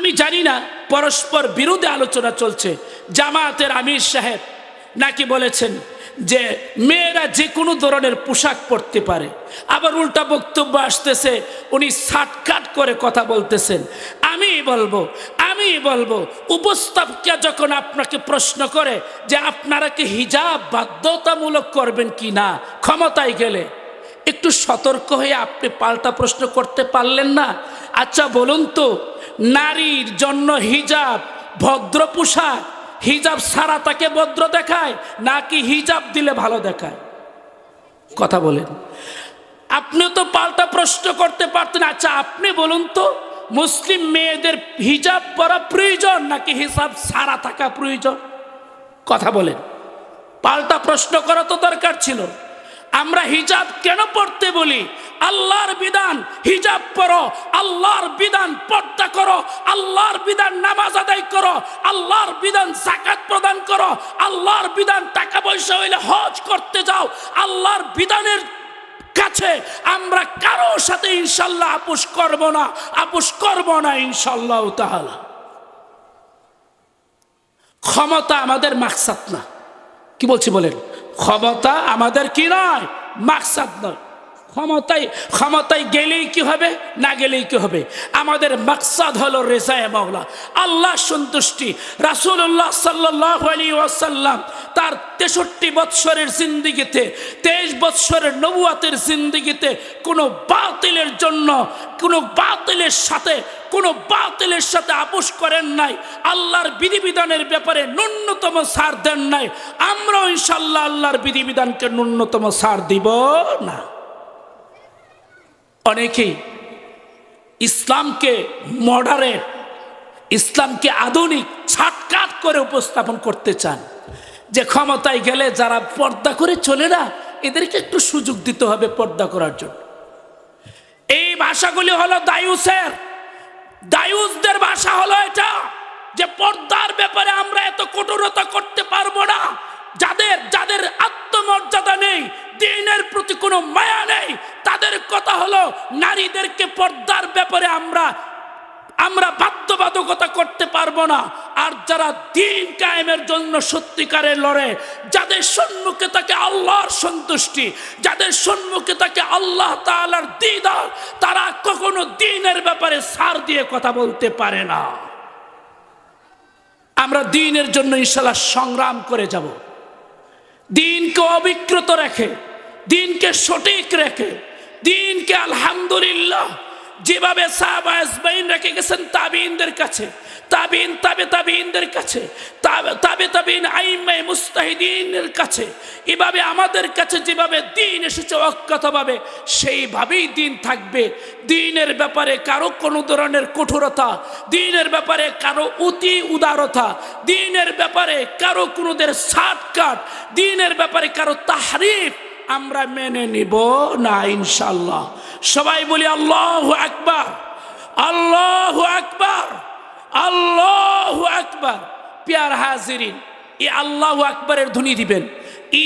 আমি জানি না পরস্পর বিরোধী আলোচনা চলছে। জামায়াতের আমির সাহেব নাকি বলেছেন যে মেয়েরা যে কোনো ধরনের পোশাক পরতে পারে, আবার উল্টা বক্তব্য আসতেছে উনি শার্টকাট করে কথা বলতেছেন। আমি বলবো উপস্থাপকরা যখন আপনাকে প্রশ্ন করে যে আপনারা কি হিজাব বাধ্যতামূলক করবেন কি না ক্ষমতায় গেলে, একটু সতর্ক হয়ে আপনি পাল্টা প্রশ্ন করতে পারলেন না? আচ্ছা বলুন তো, নারীর জন্য হিজাব ভদ্র পোশাক, হিজাব ছাড়া তাকে ভদ্র দেখায় নাকি হিজাব দিলে ভালো দেখায়? কথা বলেন। আপনিও তো পাল্টা প্রশ্ন করতে পারতেন। আচ্ছা আপনি বলুন তো, মুসলিম মেয়েদের হিজাব পরা প্রয়োজন নাকি হিজাব ছাড়া থাকা প্রয়োজন? কথা বলেন। পাল্টা প্রশ্ন করা তো দরকার ছিল। আমরা হিজাব কেন পড়তে বলি? আল্লাহর বিধান হিজাব পরো, আল্লাহর বিধান পর্দা করো, আল্লাহর বিধান নামাজ আদায় করো, আল্লাহর বিধান যাকাত প্রদান করো, আল্লাহর বিধান টাকা পয়সা হইলে হজ করতে যাও। আল্লাহর বিধানের কাছে আমরা কারো সাথে ইনশাল্লাহ আপোষ করব না ইনশাল্লাহ তাআলা। ক্ষমতা আমাদের মাকসাদ না। কি বলছি বলেন? ক্ষমতা আমাদের কি নয়, মাকসাদ নয়। ক্ষমতায় গেলেই কি হবে, না গেলেই কি হবে? আমাদের মাকসাদ হলো রেজায়ে মাওলা, আল্লাহ সন্তুষ্টি। রাসূলুল্লাহ সাল্লাল্লাহু আলাইহি ওয়াসাল্লাম তার 63 বৎসরের জিন্দেগিতে, 23 বৎসরের নবুয়াতের জিন্দেগিতে কোনো বাতিলের জন্য, কোনো বাতিলের সাথে আপোষ করেন নাই। আল্লাহর বিধিবিধানের ব্যাপারে ন্যূনতম ছাড় দেন নাই। আমরাও ইনশাআল্লাহ আল্লাহর বিধিবিধানকে ন্যূনতম ছাড় দিব না। অনেকেই ইসলামকে মডারেট, ইসলামকে আধুনিক ছাটকাট করে উপস্থাপন করতে চান, যে ক্ষমতায় গেলে যারা পর্দা করে চলে না এদেরকে একটু সুযোগ দিতে হবে পর্দা করার জন্য। এই ভাষাগুলি হলো দায়ুসদের ভাষা হলো এটা, যে পর্দার ব্যাপারে আমরা এত কঠোরতা করতে পারবো না। যাদের আত্মমর্যাদা নেই, দ্বীনের প্রতি কোনো মায়া নেই, তাদের কথা হলো নারীদেরকে পর্দার ব্যাপারে আমরা বাধ্যবাধকতা করতে পারবো না। আর যারা দ্বীন কায়েমের জন্য সত্যিকারের লড়ে, যাদের সম্মুখে থাকে আল্লাহর সন্তুষ্টি, যাদের সম্মুখে থাকে আল্লাহ তাআলার দিদার, তারা কখনো দ্বীনের ব্যাপারে ছাড় দিয়ে কথা বলতে পারে না। আমরা দ্বীনের জন্য ইনশাআল্লাহ সংগ্রাম করে যাব। দ্বীনকে অবিকৃত রেখে, দ্বীনকে সঠিক রেখে, দ্বীনকে আলহামদুলিল্লাহ যেভাবে সাহাবা আজমাইন রেখে গেছেন তাবিঈনদের কাছে, তাবিঈন তাবিঈনদের কাছে, তাবিঈন আইম্মায়ে মুজতাহিদিনের কাছে, এভাবে আমাদের কাছে যেভাবে দ্বীন এসেছে অক্ষতভাবে সেইভাবেই দ্বীন থাকবে। দ্বীনের ব্যাপারে কারো কোনো ধরনের কঠোরতা, দ্বীনের ব্যাপারে কারো অতি উদারতা, দ্বীনের ব্যাপারে কারো কোনোদের শার্টকাট, দ্বীনের ব্যাপারে কারো তাহরিফ আমরা মেনে নিব না ইনশাআল্লাহ। সবাই বলি আল্লাহু আকবার, আল্লাহু আকবার, আল্লাহু আকবার। প্যার হাজিরিন, এই আল্লাহু আকবারের ধ্বনি দিবেন,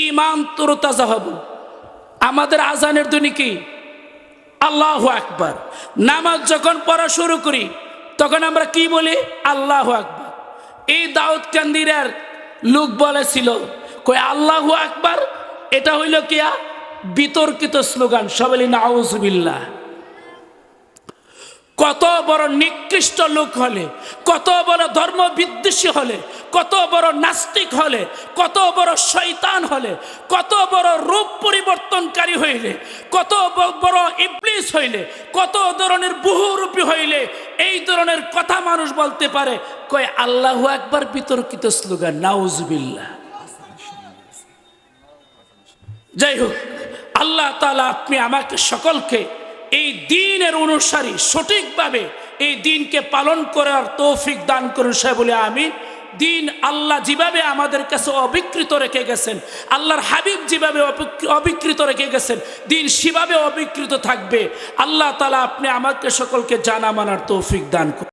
ঈমান তরতাজা হবে। আমাদের আজানের ধ্বনি কি? আল্লাহু আকবার। নামাজ যখন পড়া শুরু করি তখন আমরা কি বলি? আল্লাহু আকবার। এই দাউদকান্দির লোক বলেছিল, কই আল্লাহু আকবার এটা হইল কিয়া বিতর্কিত স্লোগান। সবাই নাউজুবিল্লাহ। কত বড় নিকৃষ্ট লোক হলে, কত বড় ধর্ম বিদ্বেষী হলে, কত বড় নাস্তিক হলে, কত বড় শয়তান হলে, কত বড় রূপ পরিবর্তনকারী হইলে, কত বড় ইবলিস হইলে, কত ধরনের বহুরূপী হইলে এই ধরনের কথা মানুষ বলতে পারে? কয় আল্লাহু আকবার বিতর্কিত স্লোগান। নাউজুবিল্লাহ। যাই হোক, আল্লাহ তাআলা আপনি আমাকে সকলকে এই দ্বীনের অনুসারী, সঠিকভাবে এই দ্বীনকে পালন করার তৌফিক দান করুন। সে বলে আমিন। দ্বীন আল্লাহ যেভাবে আমাদের কাছে অবিকৃত রেখে গেছেন, আল্লাহর হাবিব যেভাবে অবিকৃত রেখে গেছেন, দ্বীন সেভাবে অবিকৃত থাকবে। আল্লাহ তাআলা আপনি আমাকে সকলকে জানা মানার তৌফিক দান করুন।